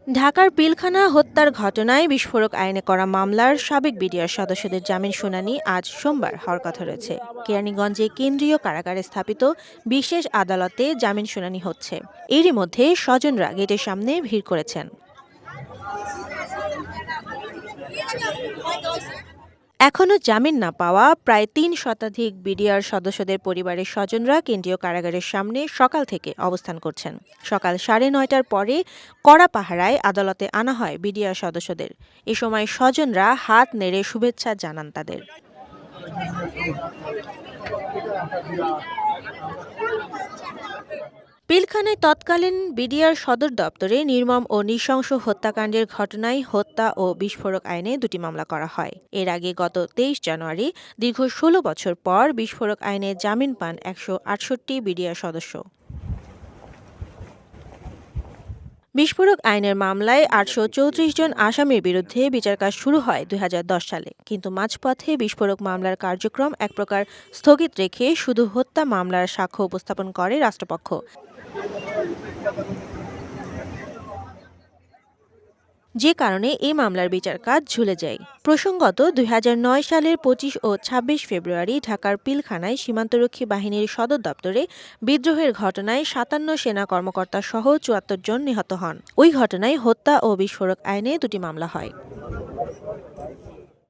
ঢাকার পিলখানা হত্যার ঘটনায় বিস্ফোরক আইনে করা মামলার সাবেক বিডিআর সদস্যদের জামিন শুনানি আজ সোমবার হওয়ার কথা রয়েছে। কেরানীগঞ্জে কেন্দ্রীয় কারাগারে স্থাপিত বিশেষ আদালতে জামিন শুনানি হচ্ছে। এরই মধ্যে স্বজনরা গেটের সামনে ভিড় করেছেন। এখনও জামিন না পাওয়া প্রায় ৩ শতাধিক বিডিআর সদস্যদের পরিবারের স্বজনরা কেন্দ্রীয় কারাগারের সামনে সকাল থেকে অবস্থান করছেন। সকাল ৯:৩০টার পরে কড়া পাহারায় আদালতে আনা হয় বিডিআর সদস্যদের। এ সময় স্বজনরা হাত নেড়ে শুভেচ্ছা জানান তাদের। পিলখানায় তৎকালীন বিডিআর সদর দপ্তরে নির্মম ও নৃশংস হত্যাকাণ্ডের ঘটনায় হত্যা ও বিস্ফোরক আইনে দুটি মামলা করা হয়। এর আগে গত ২৩ জানুয়ারি দীর্ঘ ১৬ বছর পর বিস্ফোরক আইনে জামিন পান ১৬৮ বিডিআর সদস্য। বিস্ফোরক আইনের মামলায় ৮৩৪ জন আসামির বিরুদ্ধে বিচারকাজ শুরু হয় ২০১০ সালে, কিন্তু মাঝপথে বিস্ফোরক মামলার কার্যক্রম এক প্রকার স্থগিত রেখে শুধু হত্যা মামলার সাক্ষ্য উপস্থাপন করে রাষ্ট্রপক্ষ। যে কারণে এই মামলার বিচার কাজ ঝুলে যায়। প্রসঙ্গত ২০০৯ সালের ২৫ ও ২৬ ফেব্রুয়ারি ঢাকার পিলখানায় সীমান্তরক্ষী বাহিনীর সদর দপ্তরে বিদ্রোহের ঘটনায় ৫৭ সেনা কর্মকর্তা সহ ৭৪ জন নিহত হন। ওই ঘটনায় হত্যা ও বিস্ফোরক আইনে দুটি মামলা হয়।